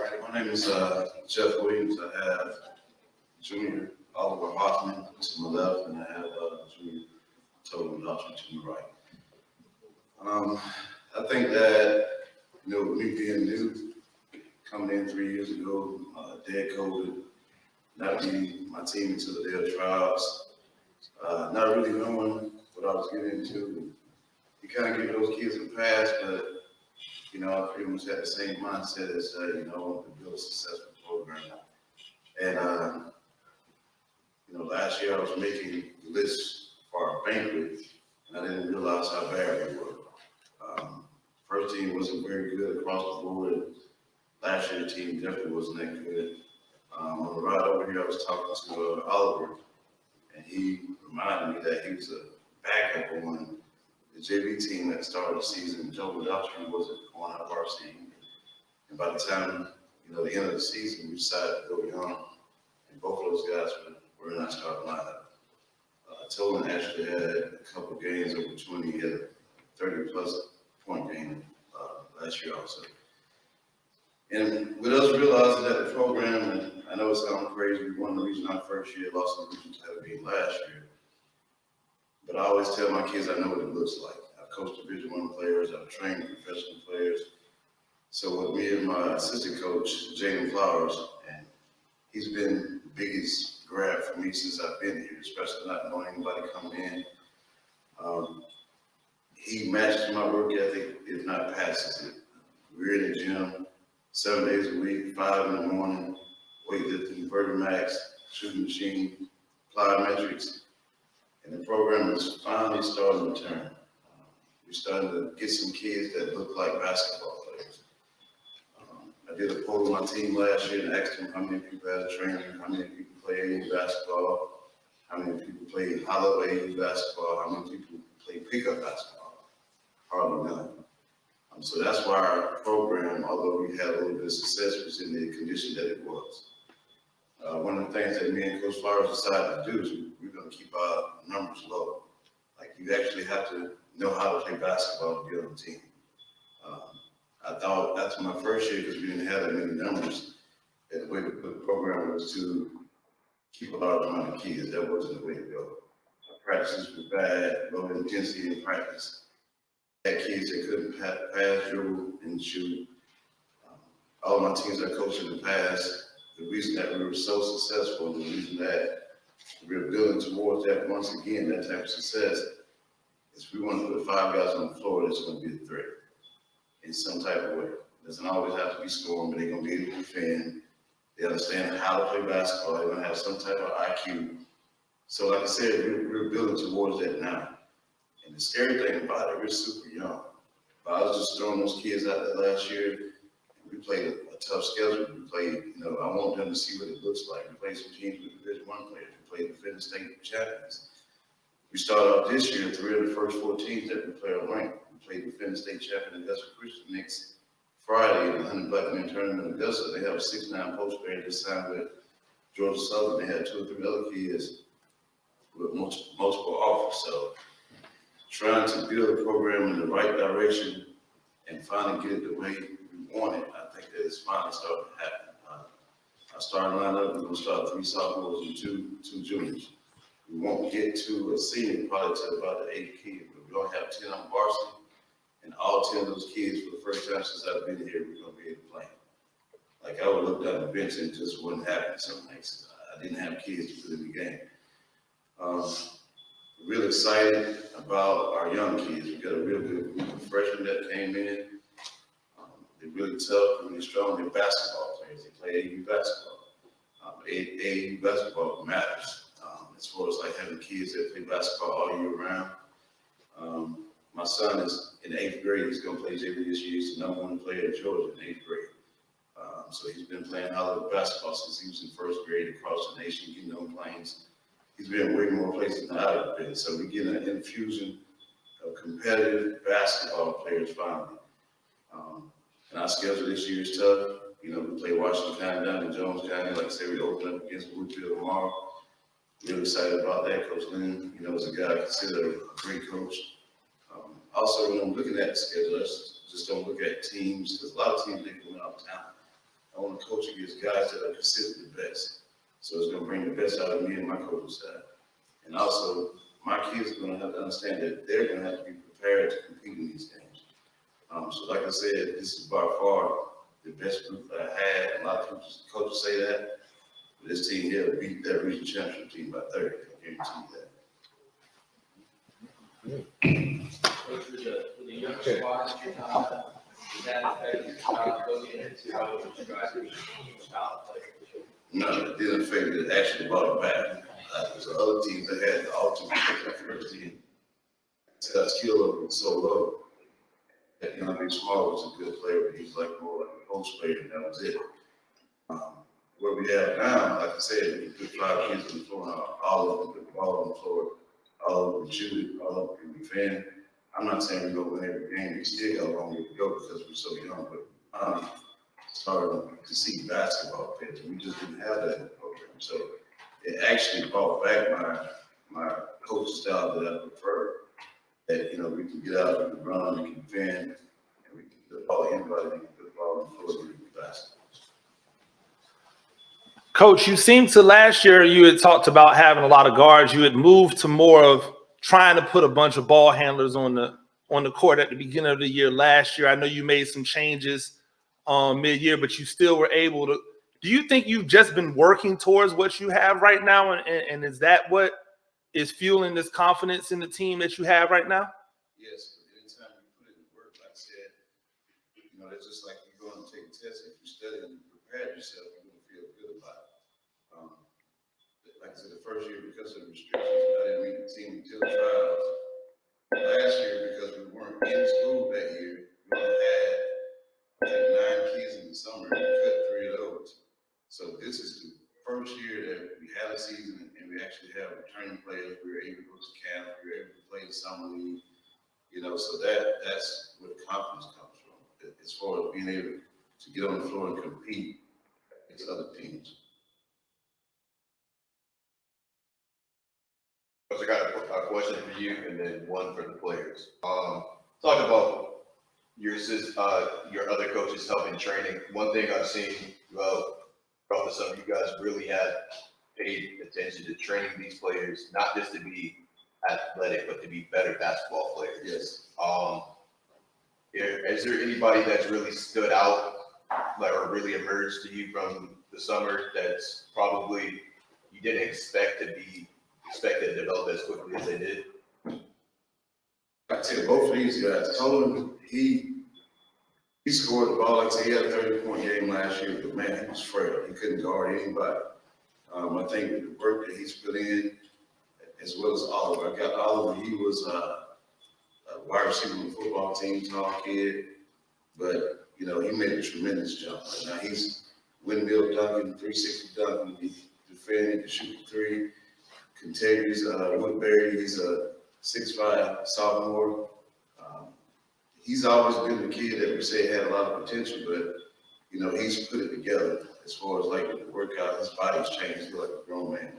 right, my name is Jeff Williams. I have Junior Oliver Hoffman to my left, and I have Junior Total Doctor to my right. I think that, with me being new, coming in 3 years ago, dead COVID, not leading my team into the day of trials, not really knowing what I was getting into. You kind of give those kids a pass, but I pretty much had the same mindset as, to build a successful program. And, last year I was making lists for our banquet, and I didn't realize how bad we were. First team wasn't very good across the board. Last year the team definitely wasn't that good. On the ride over here, I was talking to Oliver, and he reminded me that he was a backup on the JV team that started the season. Joe Doctrine wasn't on our varsity. And by the time, the end of the season, we decided to go young. And both of those guys were in our starting lineup. Tolan actually had a couple of games over 20. He had a 30-plus point game last year also. And with us realizing that the program, and I know it sounds crazy, we won the region our first year, lost the region title game last year. But I always tell my kids I know what it looks like. I've coached Division I players, I've trained professional players. So with me and my assistant coach, Jaden Flowers, and he's been the biggest grab for me since I've been here, especially not knowing anybody coming in. He matches my work ethic, if not passes it. We're in the gym 7 days a week, 5 in the morning, weightlifting, Vertimax, shooting machine, plyometrics. And the program is finally starting to turn. We're starting to get some kids that look like basketball players. I did a poll with my team last year and asked them how many people had a trainer, how many people play AU basketball, how many people play hollow AU basketball, how many people play pickup basketball. Hardly none. So that's why our program, although we had a little bit of success, was in the condition that it was. One of the things that me and Coach Flowers decided to do is we're going to keep our numbers low. Like, you actually have to know how to play basketball to be on the team. I thought after my first year, because we didn't have that many numbers, that the way to put the program was to keep a large amount of kids. That wasn't the way to go. Our practices were bad, low intensity in practice. Had kids that couldn't pass, dribble, and shoot. All of my teams I coached in the past, the reason that we were so successful, the reason that we're building towards that once again, that type of success, is we want to put 5 guys on the floor that's going to be a threat in some type of way. It doesn't always have to be scoring, but they're going to be able to defend. They understand how to play basketball. They're going to have some type of IQ. So like I said, we're building towards that now. And the scary thing about it, we're super young. But I was just throwing those kids out there last year. We played a tough schedule. We played, I want them to see what it looks like. We played some teams with Division I players. We played defending state champions. We started off this year, 3 of the first 4 teams that we play are ranked. We played defending state champion Augusta Christian next Friday in the 100 Black Men tournament in Augusta. They have a 6'9" post player this time with Georgia Southern. They had 2 or 3 other kids with multiple offers. So trying to build a program in the right direction and finally get it the way we want it, I think that it's finally starting to happen. Our starting lineup, we're going to start 3 sophomores and two juniors. We won't get to a senior probably till about the 8th kid, but we're going to have 10 on varsity, and all 10 of those kids for the first time since I've been here, we're going to be able to play. Like, I would look down the bench and it just wouldn't happen some nights. I didn't have kids to put in the game. Real excited about our young kids. We got a real good group of freshmen that came in. They're really tough, really strong. They're basketball players. They play AU basketball. AU basketball matters as far as like having kids that play basketball all year round. My son is in 8th grade. He's going to play JV this year. He's the #1 player at Georgia in 8th grade. So he's been playing high-level basketball since he was in 1st grade across the nation, getting on planes. He's been way more places than I've been. So we're getting an infusion of competitive basketball players finally. And our schedule this year is tough. We play Washington County down in Jones County. Like I said, we open up against Woodfield tomorrow. Really excited about that. Coach Lynn, is a guy I consider a great coach. Also, when I'm looking at the schedule, I just don't look at teams, because a lot of teams, they go out of town. I want to coach against guys that are considered the best. So it's going to bring the best out of me and my coaching staff. And also, my kids are going to have to understand that they're going to have to be prepared to compete in these games. So like I said, this is by far the best group that I had. A lot of coaches say that. But this team here will beat that regional championship team by 30. I guarantee that. Coach, with the young squad that you're talking about, does that affect your style going into how you describe your style of play? No, it didn't affect it. It actually brought it back. There's other teams that had the ultimate first team. So that skill level was so low. That, Small was a good player, but he's like more like a post player, and that was it. What we have now, like I said, we put 5 kids on the floor, and all of them put the ball on the floor, all of them shoot it, all of them can defend. I'm not saying we're going to win every game. We still got a long way to go because we're so young, but starting to see basketball pitch. We just didn't have that in the program. So it actually brought back my coaching style that I prefer. That, we can get out, we can run, we can defend, and we can put the ball anybody, we can put the ball on the floor, we can basketball. Coach, you seemed to last year, you had talked about having a lot of guards. You had moved to more of trying to put a bunch of ball handlers on the court at the beginning of the year last year. I know you made some changes mid-year, but you still were able to. Do you think you've just been working towards what you have right now? And is that what is fueling this confidence in the team that you have right now? Yes, anytime you put in the work, like I said, it's just like you're going to take a test. If you study and you prepare yourself, you're going to feel good about it. Like I said, the first year, because of the restrictions, I didn't meet the team until trials. Last year, because we weren't in school that year, we only had, I think, 9 kids in the summer, and we cut 3 of those. So this is the first year that we had a season, and we actually have returning players. We were able to go to camp. We were able to play the summer league. So that's where the confidence comes from, as far as being able to get on the floor and compete against other teams. I got a question for you and then one for the players. Talk about your other coaches helping training. One thing I've seen throughout the summer, you guys really have paid attention to training these players, not just to be athletic, but to be better basketball players. Yes. Is there anybody that's really stood out, or really emerged to you from the summer that's probably you didn't expect to develop as quickly as they did? I tell you, both of these guys, Colin, he scored the ball. Like I said, he had a 30-point game last year, but man, he was frail. He couldn't guard anybody. I think with the work that he's put in, as well as Oliver. I got Oliver. He was a wide receiver on the football team, tall kid, but he made a tremendous jump. Right now he's windmill dunking, 360 dunking, he defending, he shoot the 3. Contagious Woodbury, he's a 6'5" sophomore. He's always been the kid that we say had a lot of potential, but he's put it together as far as like the workout. His body's changed. He's like a grown man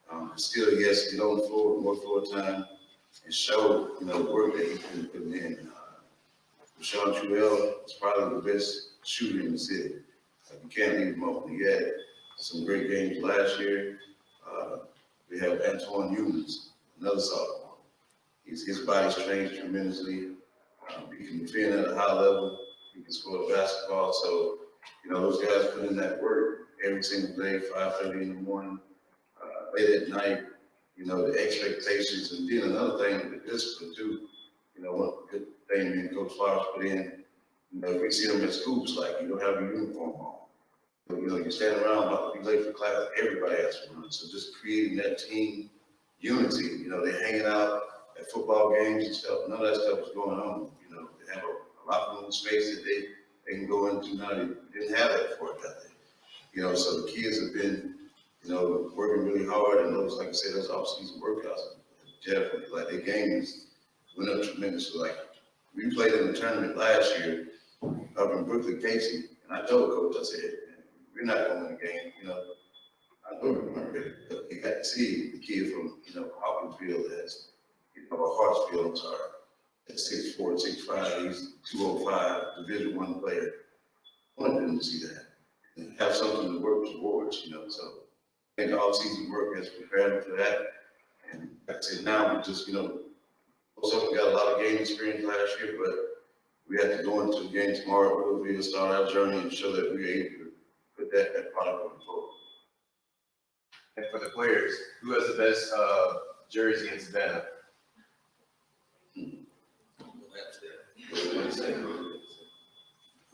now. Still, he has to get on the floor, more floor time, and show the work that he's been putting in. Rashawn Truell is probably the best shooter in the city. You can't leave him open. He had some great games last year. We have Antoine Humans, another sophomore. His body's changed tremendously. He can defend at a high level. He can score basketball. So, those guys put in that work every single day, 5:30 in the morning, late at night. The expectations, and then another thing, the discipline too. One good thing me and Coach Flowers put in. If we see them at school, it's like you don't have your uniform on. You stand around about to be late for class, everybody has to run. So just creating that team unity, they're hanging out at football games and stuff. None of that stuff was going on. They have a locker room space that they can go into now. They didn't have that before I got there. So the kids have been, working really hard, and those, like I said, those off-season workouts, definitely, like their games went up tremendously. Like we played in the tournament last year up in Brooklyn, Casey, and I told Coach, I said, we're not going to win the game, I don't remember it, but you got to see the kid from, Hawkinsville that's, or Hartsfield, I'm sorry, at 6'4", 6'5", he's 205, Division I player. I wanted them to see that. and have something to work towards, so I think all season work has prepared them for that. And like I said, now we just, most of them got a lot of game experience last year, but we have to go into the game tomorrow, we'll start our journey and show that we're able to put that product on the floor. And for the players, who has the best jersey in Savannah?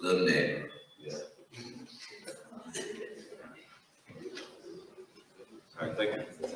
Little Nick. All right, thank you.